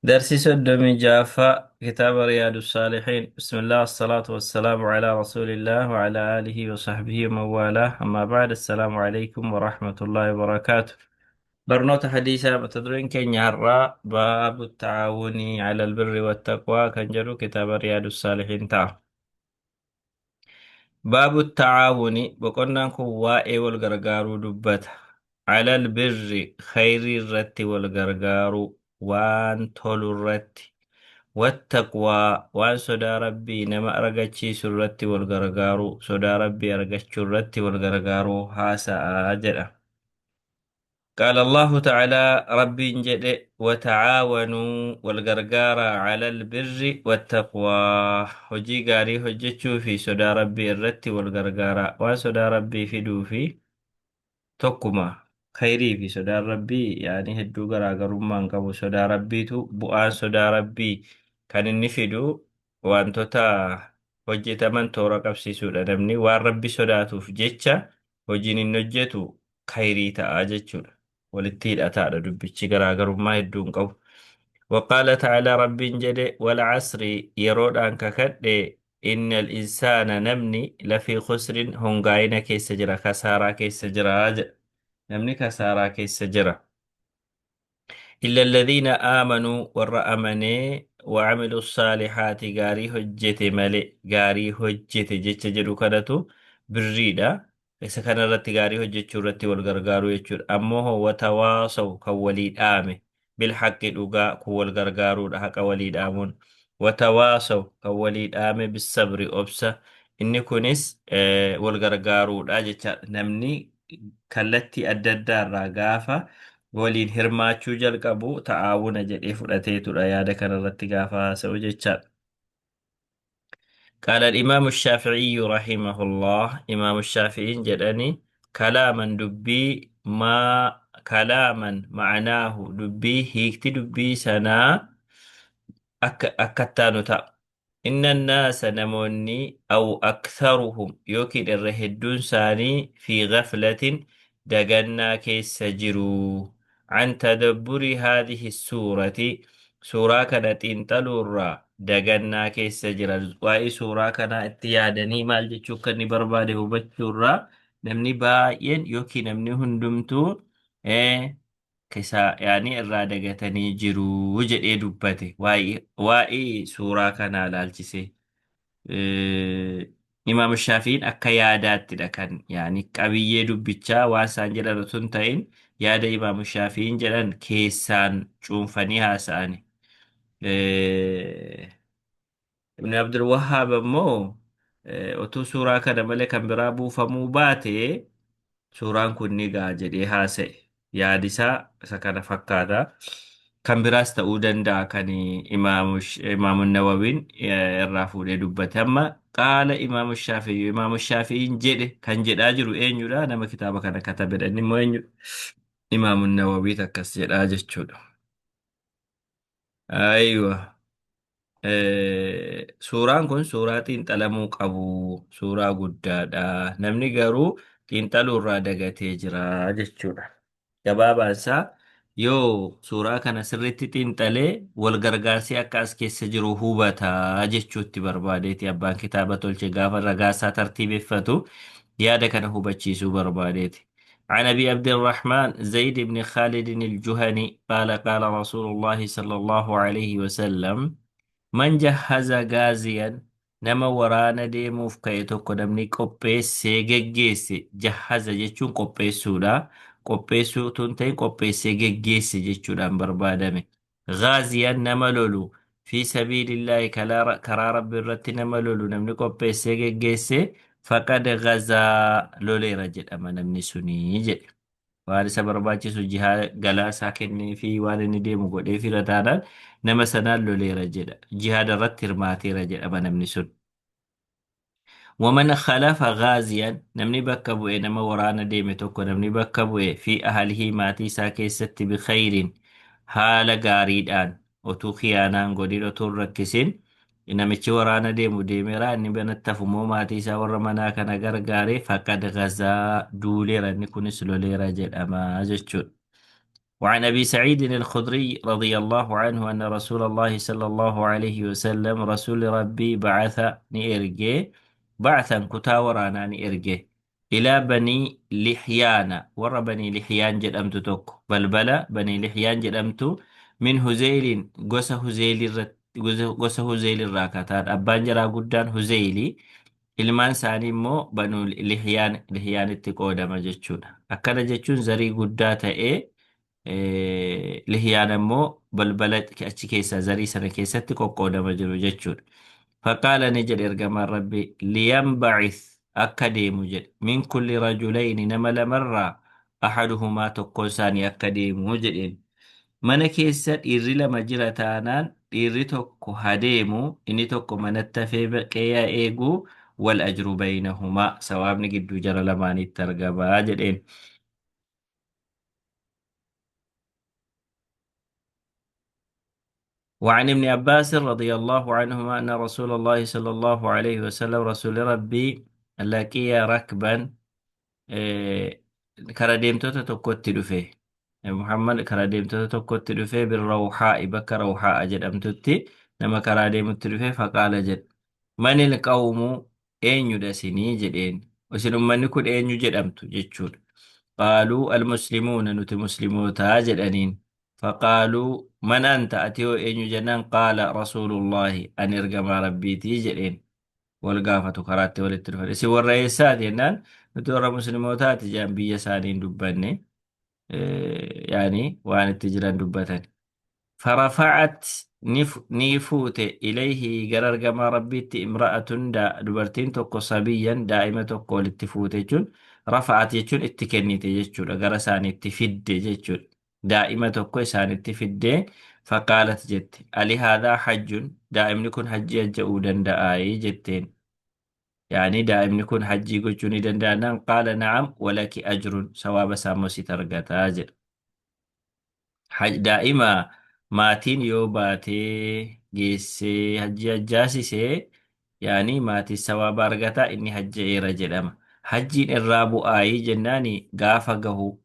درسي سدمي جافة كتاب رياض الصالحين. بسم الله والصلاة والسلام على رسول الله وعلى آله وصحبه ومن والاه. أما بعد، السلام عليكم ورحمة الله وبركاته. برنوت حديثة بتدرين كين يهرى باب التعاون على البر والتقوى كان جرو كتاب رياض الصالحين باب التعاون بقولنا كوائي والغرغارو دبت على البر خير الرت والغرغارو وان تولو الرت والتقوى وان صدى ربي نما أرغتشي سرت والغرغارو صدى ربي أرغتش الرت والغرغارو هاسا أجل. قال الله تعالى ربي جد وتعاونوا والغرغار على البر والتقوى. هجي غاري هجتشو في صدى ربي الرت والغرغار وان صدى ربي فدو في tokkuma khayrii fi sodaan rabbii yaani hedduu garaagarummaan qabu. Sodaa rabbiitu bu'aan sodaa rabbii kan inni fidu wantoota hojjetaman toora qabsiisuudha. Namni waan rabbi sodaatuuf jecha hojiin inni hojjetu khayrii ta'a jechuudha. Walitti hidhataadha dubbichi, garaagarummaa hedduu hin qabu. وقال تعالى رب جد والعصر يرود أنك كد إن الإنسان نمني لفي خسر هنغاين كيس جرا خسارة كيس جرا نمني خسارة كيس جرا إلا الذين آمنوا والرأمني وعملوا الصالحات غاري هجت ملي غاري هجت جت جدو كدتو بريدا إذا كان رت غاري هجت شرت والغرغارو يجر أمه وتواصوا كوليد آمه بالحق دوغا كول غرغارو ده حق وليد آمون وتواصوا كوليد آمه بالصبر أبسا إني كونس والغرغارو ده جت نمني كالتي أددار راغافا waliin hirmaachuu jalqabu ta'aawuna jedhee fudhateetudha yaada kanarratti gaafa haasa'u jechaadha. قال الإمام الشافعي رحمه الله إمام الشافعي جدني كلاما دبي ما كلاما معناه دبي هيكت دبي سنا أكتانو تا إن الناس نموني أو أكثرهم يوكيد الرهدون ساني في غفلة دقنا كيس جرو عن تدبر هذه السورة. سورة كانت انتلورا دقنا كيس جرا واي سورة كانت اتيادني مال جتشوكني برباده بچورا نمني باين يوكي نمني هندمتو كيسا يعني الرادة قتني جرو وجد دبته واي سورة كان لالجسي. إمام الشافعي أكا يادات لكن يعني قبية دبتشا واسان جلال تنتين ياد إمام الشافعي جلال كيسان شوفنيها ساني. ابن عبد الوهاب مو أتو سورة كان ملكا برابو فموباتي suuraan kun ni ga'a jedhee haasa'e yaadisaa isa kana fakkaata. Kan biraas ta'uu danda'a kan imaamun nawawiin irraa fuudhee dubbate. Amma qaala imaamu shaafi'iin jedhe kan jedhaa jiru eenyudha? Nama kitaaba kana katabedha. Inni immoo eenyudha? Imaamun nawawiit akkas jedhaa jechuudha. Aywa. Suuraan kun suuraa xiinxalamuu qabu, suuraa guddaadha. Namni garuu xiinxaluu irraa dagatee jira jechuudha. Gabaabaan isaa yoo suuraa kana sirriitti xiinxalee wal gargaarsii akka as keessa jiru hubataa jechuutti barbaadeeti abbaan kitaaba tolche gaafa ragaasaa tartiibeffatu yaada kana hubachiisuu barbaadeeti. عن أبي عبد الرحمن زيد بن خالد الجهني قال قال رسول الله صلى الله عليه وسلم من جهز غازيا نما ورانا ديموف كايتوكو نمني قبيسي geggeesse jahaza jechuun qopheessuudha. Qopheessuu tun ta'in qopheessee geggeesse jechuudhaan barbaadame. Gaaziyan nama lolu fi sabiilillaahi karaa rabbi irratti nama lolu namni qopheessee geggeesse faqad gazaa loleera jedhama namni sunii jedhe. Waan isa barbaachisu jihaa galaa isaa kennee fi waan inni deemu godhee fira taanaan nama sanaan loleera jedha. Jihaada irratti hirmaateera jedhama namni sun. ومن خلف غازيا نمني بكا بوئي نما ورانا ديمي توكو نمني بكا بوئي في أهله ماتي ساكي ست بخير حال غاريدان وتو خيانان قدير وتو ركسين نمچي ورانا ديمو ديمي راني بنتفمو ماتي سا ورمنا كان غاري فقد غزا دولي راني كونس لولي رجل أما جتشون. وعن أبي سعيد الخدري رضي الله عنه أن رسول الله صلى الله عليه وسلم رسول ربي بعثني إرجي بعثا كتاورانا إرجي إلى بني لحيان ور بني لحيان جد أمت توك بل بلا بني لحيان جد أمت من هزيل قوس هزيل قوس هزيل الراكتان أبان جرا قدان هزيلي ilmaan isaanii immoo banuu lihiyaanitti qoodama jechuudha. Akkana jechuun zarii guddaa ta'ee lihiyaan immoo balbala achi keessa zarii sana keessatti qoqqoodama jiru jechuudha. Faqaala ni jedhe ergamaan rabbi liyanbacith akka deemu jedhe min kulli rajulayni nama lamarraa ahaduhumaa tokko isaanii akka deemu jedheen. Mana keessa dhiirri lama jira taanaan dhiirri tokko hadeemu inni tokko manatti hafee baqee yaa eegu wal ajru baynahumaa sawaabni gidduu jara lamaanitti argamaa jedheen. وعن ابن عباس رضي الله عنهما أن رسول الله صلى الله عليه وسلم رسول ربي لقي ركبا kara deemtota tokkotti dhufe Muhammad kara deemtota tokkotti dhufe birrawxaa'i bakka rawxaa'a jedhamtutti nama karaa deemutti dhufe faqaala jedhe manil qawmu eenyudha isinii jedheen isin ummanni kun eenyu jedhamtu jechuudha qaaluu almuslimuuna nuti muslimootaa jedhaniin faqaaluu man anta ati hoo eenyu jennaan qaala rasuulullaahi ani ergamaa rabbiitii jedheen wal gaafatu karaatti walitti dhufan isin warra eessaati jennaan nuti warra muslimootaati jedhan biyya isaanii hin dubbanne yaani waan itti jiran dubbatan فرفعت نيفوت إليه قرر كما ربيت امرأة دبرتين توكو صبيا دائمة توكو للتفوت جون رفعت يجون اتكنيت يجون أقر سان اتفد يجون دائمة توكو سان اتفد فقالت جت ألي هذا حج دائم نكون حج يجؤودا دائي جتين يعني دائم نكون حج يجوني دندانا قال نعم ولك أجر سواب ساموسي ترقات أجر daa'ima maatiin yoo baatee geessee hajji hajjaasisee yaani maatii sawaaba argata inni hajja'eera jedhama. Hajjiin irraa bu'aayii jennaani gaafa gahu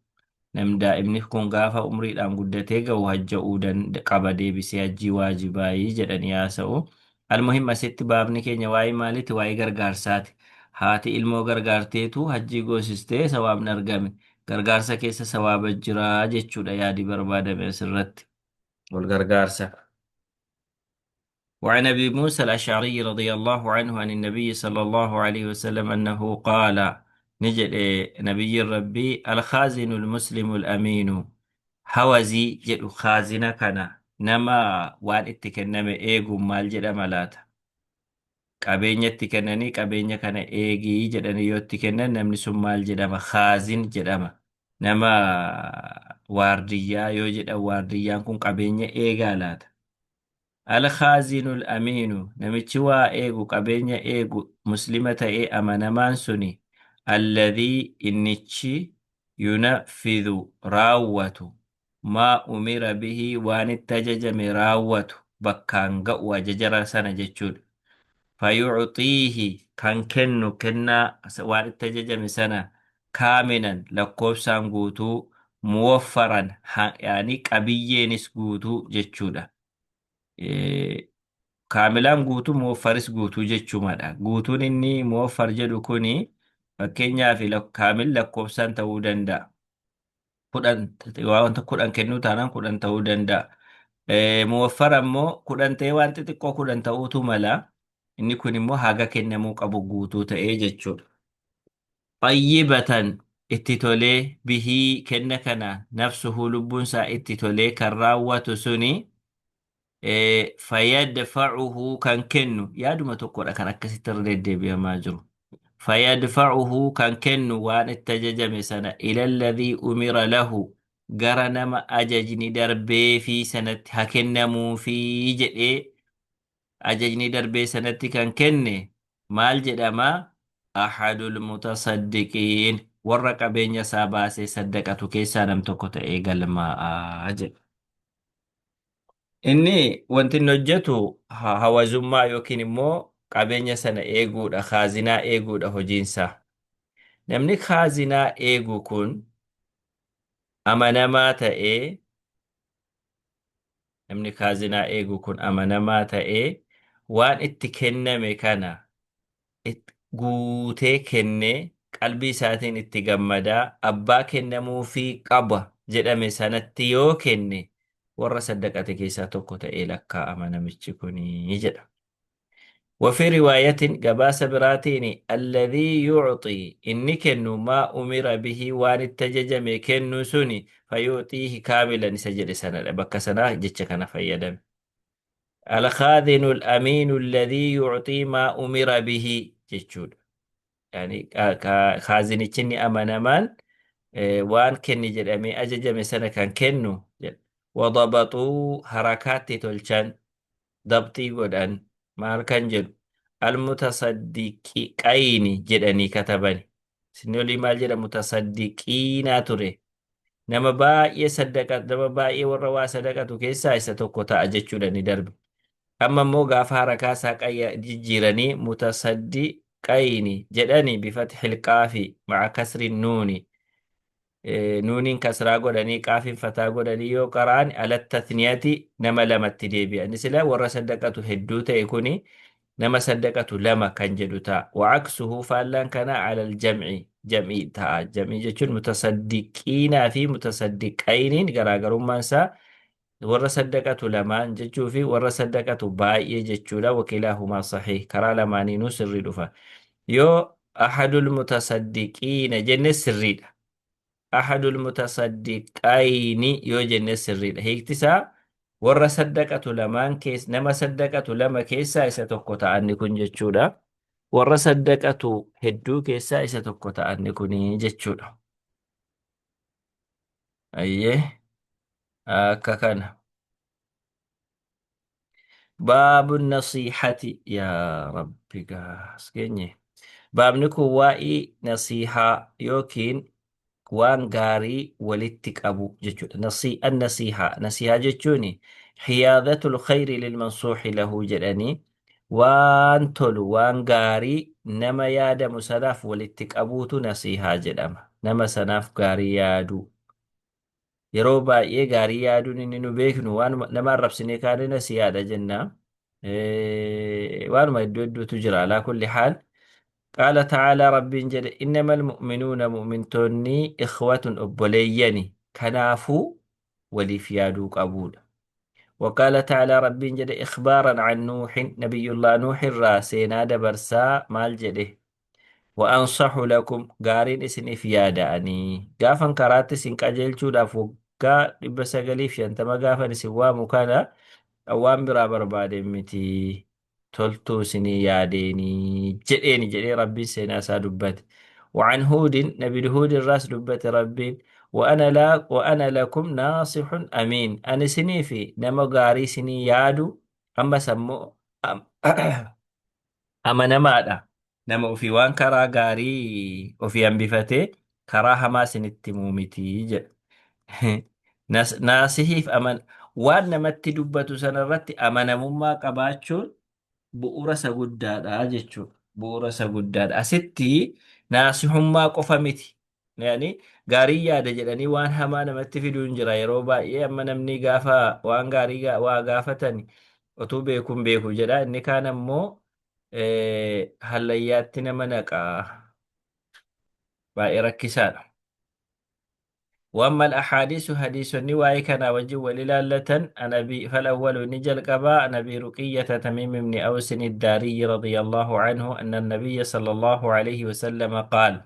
daa'imni kun gaafa umriidhaan guddatee gahu hajja'uu qaba deebisee hajjii waajibaayii jedhanii haasa'u. Almuhim asitti baabni keenya waa'ee maaliiti? Waa'ee gargaarsaati. Haati ilmoo gargaarteetu hajjii goosistee sawaabni argame. Gargaarsa keessa sawaaba jiraa jechuudha yaadi barbaadame asirratti wal gargaarsa. وعن أبي موسى الأشعري رضي الله عنه عن النبي صلى الله عليه وسلم أنه قال نجد نبي ربي الخازن المسلم الأمين هوزي جد خازن كان نما وان اتكنم ايغو مال جد ملات qabeenyatti kennanii qabeenya kana eegii jedhanii yoo itti kennan namni sun maal jedhama khaazin jedhama nama waardiyyaa yoo jedhan waardiyyaan kun qabeenya eegaa laata alkhaazinul amiinu namichi waa eegu qabeenya eegu muslima ta'ee amanamaan suni alladhii innichi yunafidhu raawwatu maa umira bihii waan itti ajajame raawwatu bakkaan ga'u ajajara sana jechuudha فيعطيه كان كنو كنا وان التججم سنة كاملا لكوبسان قوتو موفرا يعني قبية نسقوتو جتشودا كاملا قوتو موفرس قوتو جتشو مادا قوتو إني موفر جدو كوني فكينيا في لك كامل لكوبسان تودن دا كودان كنو تانان كودان تودن دا موفرا مو كودان تيوان تتكو كودان تاوتو ملا inni kun immoo haga kennamuu qabu guutuu ta'ee jechuudha. Xayyibatan itti tolee bihii kenna kana nafsuhu lubbuunsaa itti tolee kan raawwatu suni fayyadfacuhu kan kennu yaaduma tokkodha kan akkasitti irra deddeebi'amaa jiru. Fayyadfacuhu kan kennu waan itti ajajame sana ilalladhii umira lahu gara nama ajajni darbee fi sanatti haa kennamuufii jedhee ajajni darbee sanatti kan kenne maal jedhama ahadul mutasaddiqiin warra qabeenya isaa baasee saddaqatu keessaa nam tokko ta'ee galmaa'a jedha. Inni wanti inni hojjetu hawazummaa yookiin immoo qabeenya sana eeguudha khaazinaa eeguudha hojiinsaa. Namni khaazinaa eegu kun amanamaa ta'ee namni kaazinaa eegu kun amanamaa ta'ee waan itti kenname kana guutee kennee qalbii isaatiin itti gammadaa abbaa kennamuufii qaba jedhame sanatti yoo kenne warra saddaqate keessaa tokko ta'ee lakkaa'ama namichi kunii jedha. وفي رواية قباس براتيني الذي يعطي إني كنو ما أمر به وان التججم كنو سني فيعطيه كاملا سجل سنة بك سنة جتش كان فيدم الخاذن الأمين الذي يعطي ما أمر به جتشود يعني خازن تشني أمانة مان وان كني جدامي أججم سنة كان كنو وضبطوا حركات تلشان ضبطي godhan maal kan jedhu almutasaddiqayni jedhanii katabani isin olii maal jedha mutasaddiqiinaa ture nama baay'ee sadaqatu nama baay'ee warra waa sadaqatu keessaa isa tokko ta'a jechuudha ni darbe amma immoo gaafa harakaa isaa qayya jijjiiranii mutasaddiqayni jedhanii bifatxil qaafi maca kasri nuuni nuuniin kasraa godhanii qaafiin fataa godhanii yoo qara'an alattathniyati nama lamatti deebi'an sila warra saddaqatu hedduu ta'e kuni nama saddaqatu lama kan jedhu ta'a wacaksuhu faallaan kana alal jam'i jam'ii ta'a jam'ii jechuun mutasaddiqiinaa fi mutasaddiqayniin garaagarummaan isaa warra saddaqatu lamaan jechuu fi warra saddaqatu baay'ee jechuudha wakilaahumaa sahih karaa lamaaniinuu sirrii dhufa yoo ahadul mutasaddiqiina jenne sirriidha ahadul mutasaddiqayni yoo jenne sirriidha hiiktisaa warra saddaqatu lamaan keessa nama saddaqatu lama keessaa isa tokko ta'anni kun jechuudha warra saddaqatu hedduu keessaa isa tokko ta'anni kuni jechuudha ayyee akka kana baabu nasiihati yaa rabbi gaas keenye baabni kun waa'ee nasiihaa yookiin waan gaarii walitti qabu jechuudha nasiihaa jechuun xiyaadatul khayri lilmansuuxi lahu jedhanii waan tolu waan gaarii nama yaadamu sanaaf walitti qabuutu nasiihaa jedhama nama sanaaf gaarii yaaduu yeroo baay'ee gaarii yaaduun inni nu beeknu waan nama arrabsinee kaane nasiihaadha jenna waanuma iddoo iddootu jira alaa kulli haal قال تعالى ربي جل إنما المؤمنون مؤمنتوني إخوة أبوليني كنافو ولفيادو قبول وقال تعالى ربي جل إخبارا عن نوح نبي الله نوح الراسين دبرسا مال جده وأنصح لكم قارين اسن فيادا أني قافا كرات سن كجل شودا فوقا لبسا قليف ينتما قافا سوا مكانا أوام برا برباد متي تلتو سني ياديني جديني ربي سينا سادبت وعن هود نبي هود الراس دبت ربي وأنا لكم ناصح أمين أنا سني في نما غاري سني يادو أما سمو أما نمادا نما في وان كرا غاري وفي أنبفتي كرا هما سنتمومتي ناسيه أمن وان نمت دبتو سنرتي أمن مما قباتشون bu'uura isa guddaadha jechuudha. Bu'uura isa guddaadha. Asitti naasihummaa qofa miti. Yani gaarii yaada jedhanii waan hamaa namatti fiduu hin jira yeroo baay'ee amma namni gaafa waan gaarii waa gaafatan otuu beekuun beeku jedha inni kaan ammoo hallayyaatti nama naqaa baay'ee rakkisaadha. وأما الأحاديث حديث النواي كان وجه وللالة أبي فالأول نجل قباء نبي رقية تميم بن أوس الداري رضي الله عنه أن النبي صلى الله عليه وسلم قال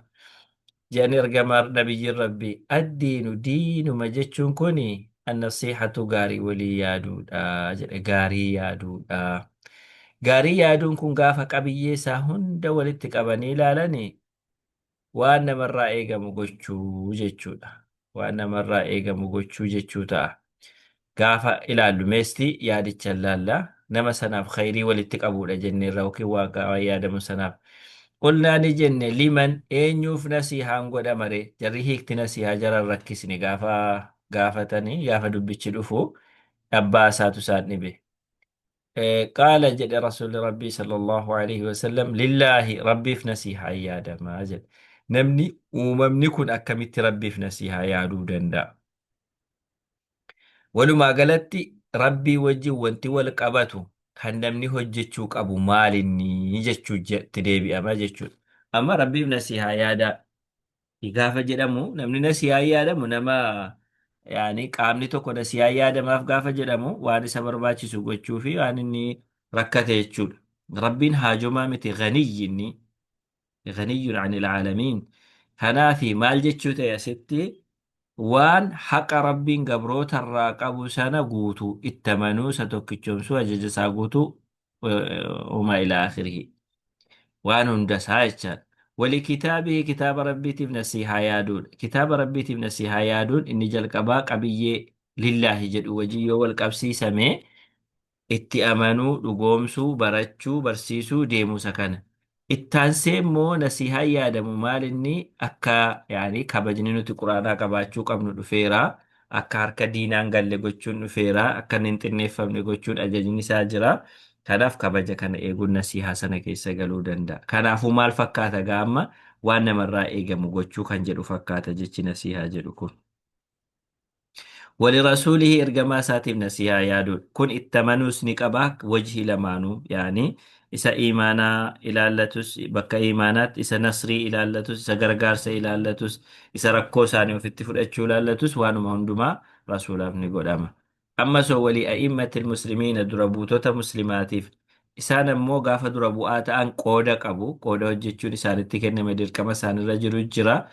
جاني رقمار نبي ربي الدين دين مجتشون كوني النصيحة غاري ولي يادود غاري يادود غاري يادون كن غافا قبيي ساهن دولتك أبني لالني وأنا من رأيك مغشو جتشودا waan namarraa eegamu gochuu jechuu ta'a. Gaafa ilaallu meesti yaadicha laalla nama sanaaf khayrii walitti qabuudha jenne irraa yookiin waaqaa yaadamu sanaaf. Qulnaa ni jenne liman eenyuuf nasiihaan godhamare jarri hiikti nasiihaa jaran rakkisni gaafa gaafatanii gaafa dubbichi dhufu abbaa isaatu isaan dhibe. قال جد رسول ربي صلى الله عليه وسلم لله ربي في نسيها يا ما جد namni uumamni kun akkamitti rabbiif nasiihaa yaaduu danda'a. Walumaa galatti rabbii wajjin wanti wal qabatu kan namni hojjechuu qabu maalinni jechuu itti deebi'ama jechuudha. Amma rabbiif nasihaa yaadaa gaafa jedhamu namni nasihaa yaadamu nama yaani qaamni tokko nasihaa yaadamaaf gaafa jedhamu waan isa barbaachisu gochuu fi waan inni rakkate jechuudha. Rabbiin haajomaa miti ganiyyinni ganiyyun anil caalamiin. Kanaafi maal jechuu ta'e asitti waan haqa rabbiin gabroota irraa qabu sana guutuu itti amanuu isa tokkichoomsuu ajaja isaa guutuu uumaa ila akhirihi waan hunda isaa jechaadha. ولكتابه كتاب ربي نفسي هيادون كتاب ربي نفسي هيادون إني جل قبا قبيه لله جد وجيه والقبسي سمي itti amanuu dhugoomsuu barachuu barsiisuu deemuu isa kana ittaansee immoo nasihaa yaadamu maal inni akka yaani kabajni nuti quraanaa qabaachuu qabnu dhufeera akka harka diinaan galle gochuun dhufeera akka hin xinneeffamne gochuun ajajni isaa jira kanaaf kabaja kana eeguun nasihaa sana keessa galuu danda'a kanaafuu maal fakkaata gaamma waan namarraa eegamu gochuu kan jedhu fakkaata jechi nasihaa jedhu kun. ولرسوله إرجما ساتب نسيها يادون كن اتمنوس نقباك وجه لمانو يعني إسا إيمانا إلى اللتس بكا إيمانات إسا نصري إلى اللتس إسا غرغارس إلى اللتس إسا ركو ساني وفي التفر أتشو لالتس وانو مهندما رسول ابن قدامة أما سو ولي أئمة المسلمين دربوتوتا مسلماتيف إسانا مو غافة دربوات أن قودا قبو قودا وجيتشون إسان اتكن مدير كما سان الرجل الجرا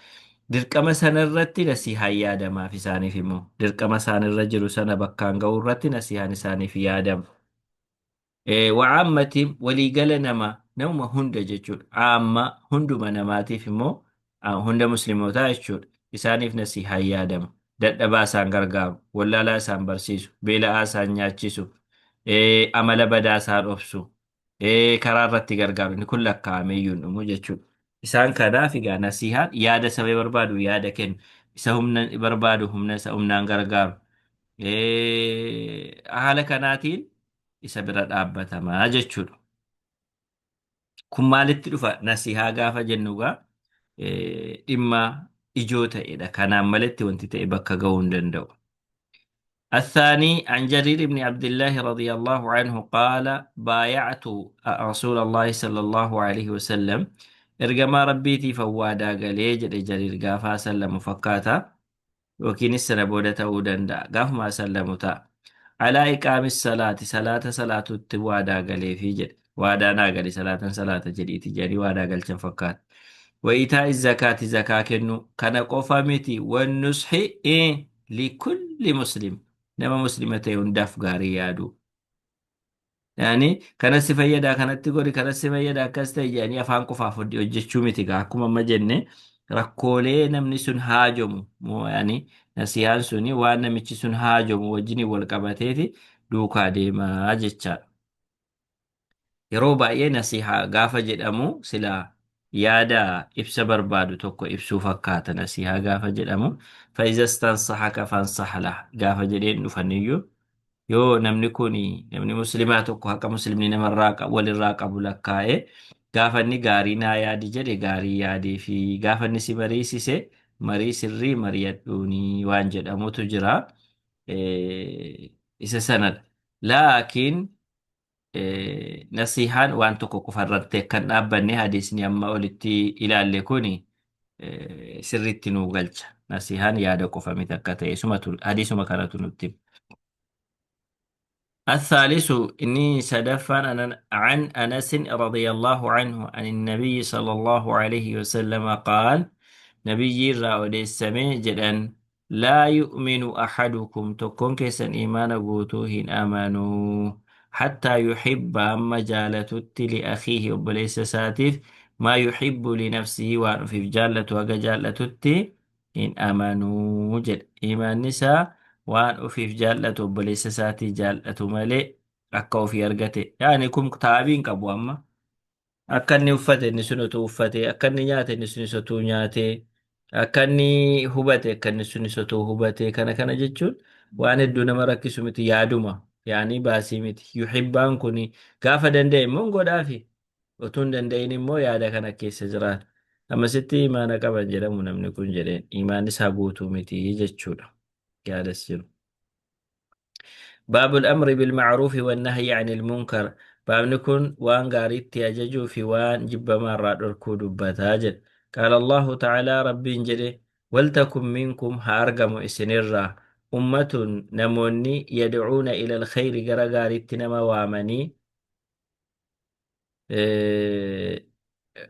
dirqama sana irratti nasihaan yaadamaaf isaaniif immoo dirqama isaan irra jiru sana bakkaan ga'uu irratti nasihaan isaaniif yaadama. Wacammati waliigala nama hunda jechuudha. Amma hunduma namaatiif immoo hunda muslimootaa jechuudha. Isaaniif nasihaan yaadama. Dadhabaa isaan gargaaru, wallaalaa isaan barsiisu, beela'aa isaan nyaachisu, amala badaa isaan obsu, karaa irratti gargaaru. Inni kun lakkaa'amee iyyuu hin dhumu jechuudha. Isaan kanaaf egaa nasihaan yaada saba barbaadu yaada kennu isa humna barbaadu humna isa humnaan gargaaru haala kanaatiin isa bira dhaabbatamaa jechuudha. Kun maalitti dhufa nasihaa gaafa jennugaa dhimma ijoo ta'edha. Kanaan malatti wanti ta'e bakka ga'uu hin danda'u. الثاني عن جرير بن عبد الله رضي الله عنه قال بايعت رسول الله صلى الله عليه وسلم إرجما ربيتي فوادا قليج جرير قافا سلم فكاتا وكين السنة بودة ودندا قاف ما سلمتا على إقام الصلاة صلاة التوادا قلي في جد وادا ناقلي صلاة جديد جري وادا قلت فكات وإيتاء الزكاة زكاة كنو كان قوفا متي والنصح لكل مسلم نما مسلمة يندف غاري يادو يعني كان سفيدا كانت تقولي كان سفيدا كاستي يعني أفهم كفاف وجهشو متى كوما مجنة ركولي نمني سن هاجم مو يعني نسيان سني وانا ميتشي سن هاجم وجني والقباتيتي دوكا ديما أجتشا yeroo baay'ee nasihaa gaafa jedhamu silaa yaada ibsa barbaadu tokko ibsuu fakkaata nasihaa gaafa jedhamu faayizastaan saxaka fansaxla gaafa jedheen dhufaniyyuu yoo namni kun namni muslimaa tokko haqa muslimni namarraa walirraa qabu lakkaa'e gaafa inni gaarii naa yaadi jedhe gaarii yaadee fi gaafa inni si mariisise marii sirrii mari'adhuunii waan jedhamutu jira isa sanadha laakiin nasihaan waan tokko qofarratti kan dhaabbanne hadiisni amma olitti ilaalle kuni sirriitti nuu galcha. Nasihaan yaada qofa miti akka ta'e hadiisuma kanatu nutti hima. الثالث إني سدفا عن أنس رضي الله عنه عن النبي صلى الله عليه وسلم قال نبي الرأول السمي جدا لا يؤمن أحدكم تكون كيسا إيمان قوتوهن آمنوا حتى يحب أما جالة لأخيه وبليس ساتف ما يحب لنفسه وأن في جالة وجالة إن آمنوا جد إيمان نساء waan ofiif jaallatu obboleessa isaatii jaallatu malee akka ofii argate yaani kun taabiin qabu amma akka inni uffate inni sun utuu uffate akka inni nyaate inni sunis utuu nyaate akka inni hubate akka inni sunis utuu hubate kana jechuun waan hedduu nama rakkisu miti yaaduma yaani baasii miti yuhibbaan kun gaafa danda'e immoo godhaafi utuu hin danda'in immoo yaada kana keessa jiraata ammasitti imaana qaban jedhamu namni kun jedheen imaan isaa guutuu miti jechuudha. Yaadas jiru. باب الأمر بالمعروف والنهي عن المنكر. باب نكون وان غاريت يججو في وان جب مرة الكود بتاجد. قال الله تعالى ربي جده ولتكن منكم هارقم إسنرا أمة نموني يدعون إلى الخير غرغاريت نما وامني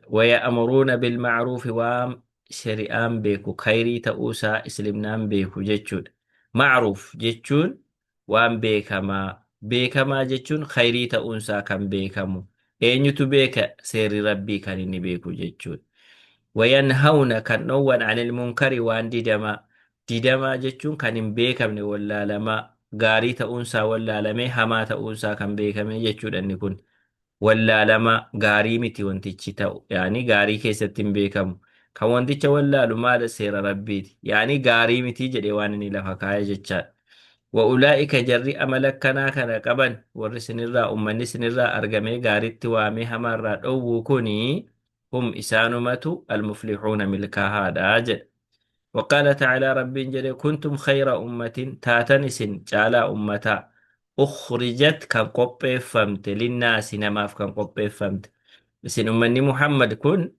ويأمرون بالمعروف وام شريان بيكو خيري تأوسا إسلمنان بيكو جتشون معروف جتشون وام بيكما جتشون خيري تأوسا كان بيكمو eenyutu beeka seerri rabbii kan inni beeku jechuudha. Wayanhawna kan dhoowwan anil munkari waan didamaa jechuun kan hin beekamne wallaalamaa gaarii ta'uunsaa wallaalamee hamaa ta'uunsaa kan beekame jechuudha inni kun. Wallaalama gaarii miti wantichi ta'u yaani gaarii keessatti hin beekamu kan wanticha wallaalu maala seera rabbiiti yaani gaarii miti jedhe waan inni lafa kaa'e jechaadha. Wa'ulaa'ika jarri amala akkanaa kana qaban warri sinirraa ummanni sinirraa argamee gaariitti waamee hamaarraa dhowwuu kunii hum isaanumatu almuflixuuna milkaahaadha jedha. وقال تعالى ربي جل كنتم خير أمة تاتنس جالا أمتا أخرجت كان قبي فمت للناس نماف كان قبي فمت بس أمني محمد كن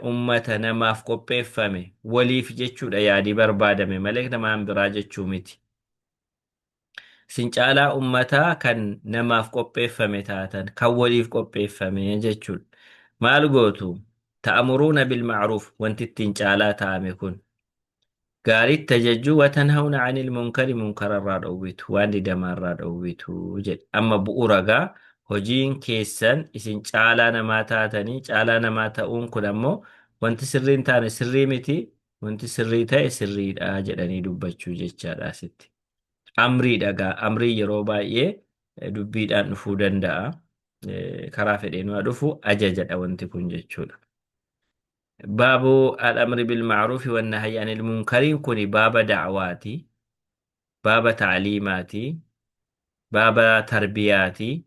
أمة نماف قبي فمي ولي في جتشو يادي بربادة ملك نمام براجة متي سنجالا أمتا كان نماف قبي فمي تاتن كان ولي في قبي فمي جتشو ما لقوتو تأمرون بالمعروف وانت تنجالا تامي كن gaariitti tajajjuu watanhawna anil munkari munkararraa dhowwitu waan didamarraa dhowwitu jedhe amma bu'uura gaa hojiin keessan isin caalaa namaa taatanii caalaa namaa ta'uun kun ammoo wanti sirrii hin taane sirrii miti wanti sirrii ta'e sirriidha jedhanii dubbachuu jechaadha asitti amriidha gaa amrii yeroo baay'ee dubbiidhaan dhufuu danda'a karaa fedheen waa dhufu ajajadha wanti kun jechuudha. باب الأمر بالمعروف والنهي عن المنكر كوني باب دعواتي باب تعليماتي باب تربياتي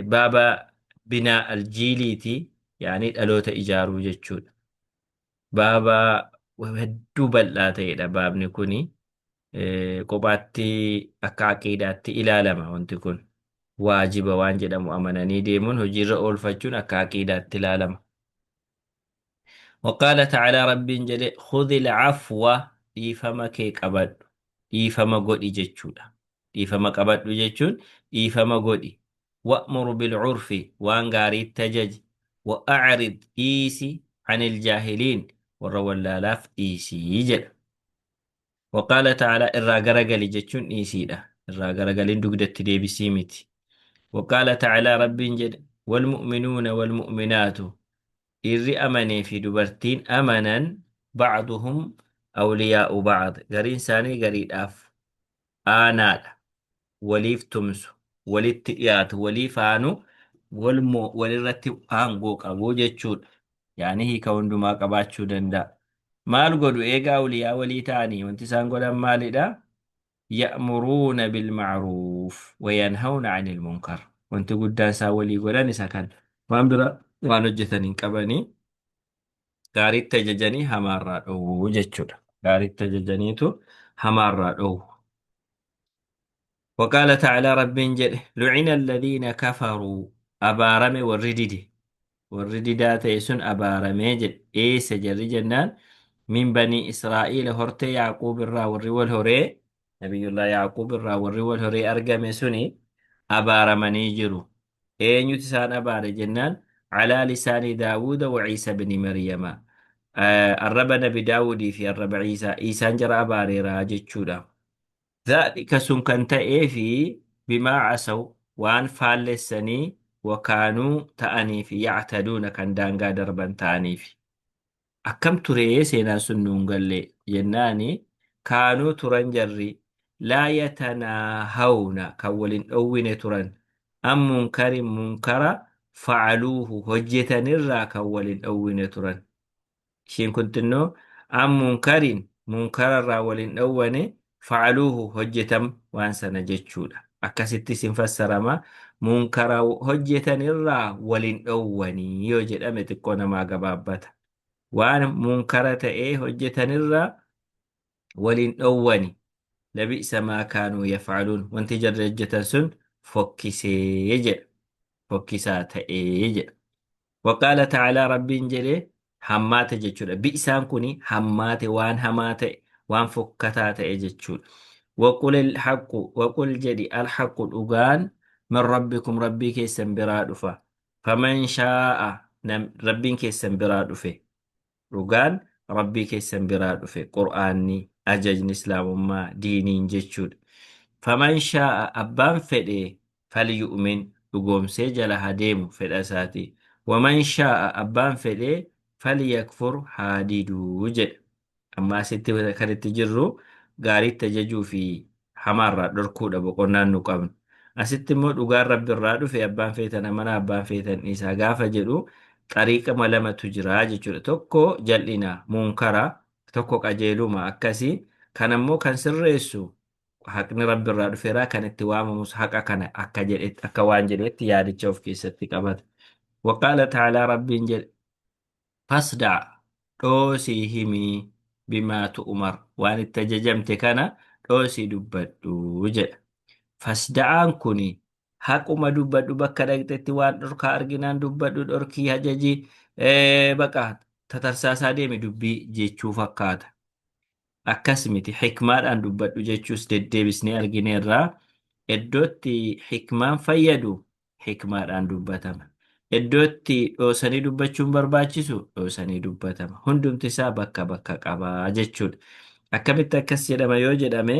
باب بناء الجيليتي يعني الألوت إجارو جتشود باب ودو بلاتي باب نكوني قباتي أكاكيداتي إلى لما وانتكون واجب وانجد مؤمناني ديمون هجير أولفتشون أكاكيداتي إلى لما وقال تعالى ربي جل خذ العفو إيفما كيك أبد إيفما قد جتشودا إيفما قبد جتشون إيفما قد وأمر بالعرف وأنقاري التجج وأعرض إيسي عن الجاهلين وروى اللالاف إيسي يجل وقال تعالى الراقرق جتشون إيسي ده الراقرق لندقدة تدي بسيمتي وقال تعالى ربي جل والمؤمنون والمؤمنات إري أمني في دبرتين أمنا بعضهم أولياء بعض قرين ساني قريد أف آنال وليف تمسو وليت وليف آنو ولرتب آنقوك أبو جتشود يعني هي كون دما قباتشو دندا مال قدو إيقا أولياء ولي تاني وانتسان قدام مالي دا يأمرون بالمعروف وينهون عن المنكر وانت قدان ساولي قدان ساكن فأمدر وانجثنين قباني gaariitti ajajanii hamaarraa dhowwuu jechuudha. Gaariitti ajajaniitu hamaarraa dhowwu. وقال تعالى ربين جل لعن الذين كفروا أبارم والرددات يسن أبارم جل إيس جل جنان من بني إسرائيل هرتي يعقوب الرا والرول هوري نبي الله يعقوب الرا والرول هوري أرقم سني أبارمني جرو أين يتسان أبار جنان على لسان داود وعيسى بن مريم الرب نبي داودي في الرب عيسى جرى أباري راجت شودا ذلك سن كنت في بما عصوا وان فالسني وكانوا تأنيف يعتدون كان دانغا دربا تأنيف أكم تري سينا سنون قال لي جناني كانوا ترنجري لا يتناهون كولين أوين ترن أم منكر فعلوه هجة نرى كولين أوين ترن شين كنت إنه أم منكر راولين أواني فعلوه هجتم وانسان جتشولا أكاسيتي سنفسر ما منكر هجة نرى ولين أواني يوجد أمت كون ما قبابتا وان منكرة إيه هجة نرى ولين أواني لبئس ما كانوا يفعلون وانت جرجة سن فكسي يجد فكسات يجد وقال تعالى ربي جري همات جتشود بئسان كوني همات وان همات وان فكتات جتشود وقل الحق وقل جدي الحق الأغان من ربكم ربي كيسن برادفة فمن شاء ربي كيسن برادفة dhugaan rabbii keessan biraa dhufe qur'aanni ajajni islaamummaa diiniin jechuudha. Faman shaa'a abbaan fedhe falyu'min dhugoomsee jala haa deemu fedha isaati. Waman shaa'a abbaan fedhe falyakfur haa diduu jedha. Amma asitti kan itti jirru gaariitti ajajuu fi hamaarraa dhorkuudha boqonnaan nu qabnu. Asitti immoo dhugaan rabbi irraa dhufe abbaan feetan amana abbaan feetan isaa gaafa jedhu xariiqama lamatu jira jechuudha. Tokko jal'ina munkara tokko qajeeluma akkasii kan ammoo kan sirreessu haqni rabbi irraa dhufeeraa kan itti waamamus haqa kana akka waan jedhetti yaadicha of keessatti qabata. وقال تعالى ربي جل فاصدع دوسي همي بما تؤمر وان التججمت كان دوسي دبدو جل fasda'aan kuni haquma dubbadhu bakka dhaqxetti waan dhorkaa arginaan dubbadhu dhorkii hajaji baqa tatarsaasaa deeme dubbii jechuu fakkaata. Akkas miti xikmaadhaan dubbadhu jechuus deddeebisnee argineerraa iddootti xikmaan fayyadu xikmaadhaan dubbatama. Iddootti dhoosanii dubbachuun barbaachisu dhoosanii dubbatama. Hundumti isaa bakka bakka qabaa jechuudha. Akkamitti akkas jedhama yoo jedhame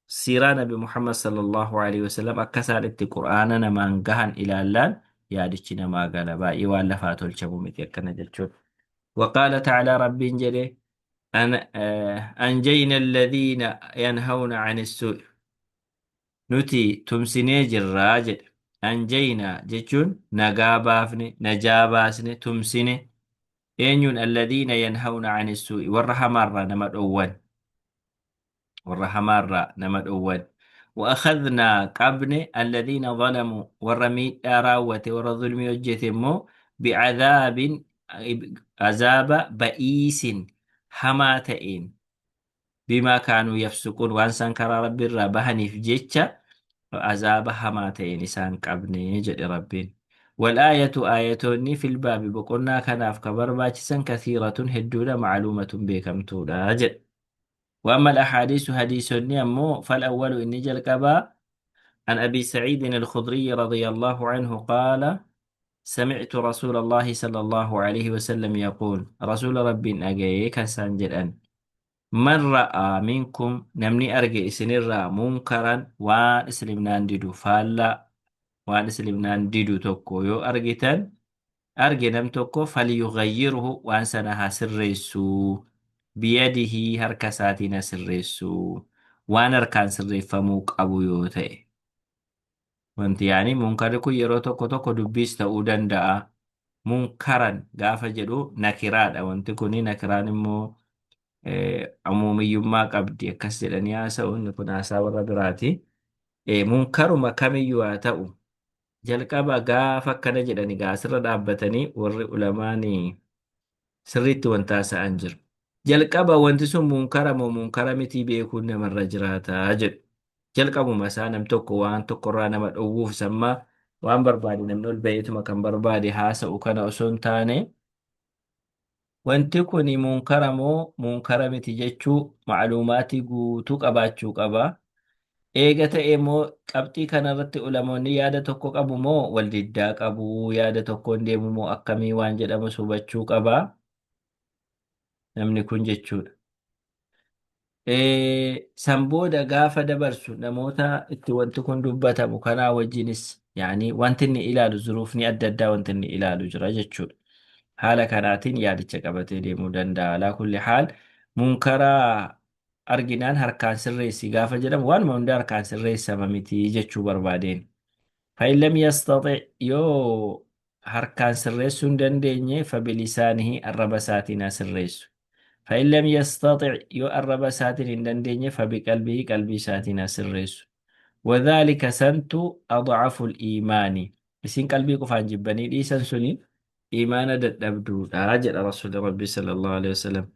سيرة نبي محمد صلى الله عليه وسلم أكسر القرآن نمان جهن إلى اللان يادشنا ما قال بائي ولا فاتو الشبو متيكنا جلشون وقال تعالى ربي جلي أنجينا الذين ينهون عن السوء نتي تمسني جراجل أنجينا جتشون نجابافني نجاباسني تمسني أينون الذين ينهون عن السوء والرحمة نمت أول والرحمة نمد أول وأخذنا قبن الذين ظلموا والرمي راوة والظلم يجتموا بعذاب عذاب بئيس حماتين بما كانوا يفسقون وانسان كرا رب الربهني في جيتشا عذاب حماتين إسان قبن جد ربين والآية آية في الباب بقلنا كناف كبر باجسا كثيرة هدونا معلومة بكم تولا جد وأما الأحاديث حديث أمو فالأول إن جلقبا عن أبي سعيد الخضري رضي الله عنه قال سمعت رسول الله صلى الله عليه وسلم يقول رسول رب أجيك سانجل من رأى منكم نمني أرجع سنرى منكرا وان اسلمنا نددو فالا وان اسلمنا نددو توكو يو أرجتان أرجع نم توكو فليغيره وان سنها سرسو بيده هركساتنا سرسو وانا ركان سرفمو قبو يوتي وانت يعني منكر كو يرو توكو توكو دبيس تاو دندا منكرا غافا جدو نكراد وانت كوني نكران مو عمومي يما قبدي كسر انياسا ونكون آسا ورابراتي منكر مكامي يواتاو جلقابا غافا كان جداني غاسر دابتني ور علماني سريت وانتاسا أنجر jalqaba wanti sun munkara moo munkara mitii beekuun namarra jiraataa jedhu jalqabuma isaa nam tokko waan tokkorraa nama dhowwuuf samma waan barbaade namni ol ba'eetuma kan barbaade haasa'u kana osoo hin taane wanti kun munkara moo munkara miti jechuu macluumaatii guutuu qabaachuu qaba. Eega ta'e immoo qabxii kanarratti ulamoonni yaada tokko qabu moo wal diddaa qabu yaada tokkoon deemu moo akkamii waan jedhamu hubachuu qaba namni kun jechuudha. San booda gaafa dabarsu namoota itti wanti kun dubbatamu kanaa wajjinis yaani wanti inni ilaalu zuruufni adda addaa wanti inni ilaalu jira jechuudha. Haala kanaatiin yaadicha qabatee deemuu danda'a. Alaa kulli haal munkaraa arginaan harkaan sirreessi gaafa jedhamu waanuma hunda harkaan sirreessama miti jechuu barbaadeen. فإن لم يستطع يو harkaan sirreessuu hin dandeenye fabilisaanihi arraba isaatiin sirreessu. فإن لم يستطع يو الرب ساتر دندين فبقلبه قلبي ساتنا سرس وذلك سنت أضعف الإيمان بسين قلبي قفان جبني ليسان سنين إيمان دبدو راجع رسول ربي صلى الله عليه وسلم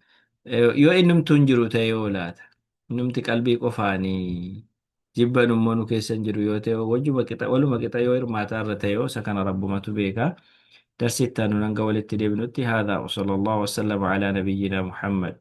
يو إنم تنجروا تيولات Numti qalbii qofaanii jibban uummanuu keessa hin jiru yoo ta'e wajjuma qixa waluma qixa yoo hirmaataa irra ta'e yoo isa kana rabbumatu beeka. Darsi itti aanu hanga walitti deebinutti haadha sallallahu wasallam ala nabiyyina Muhammad.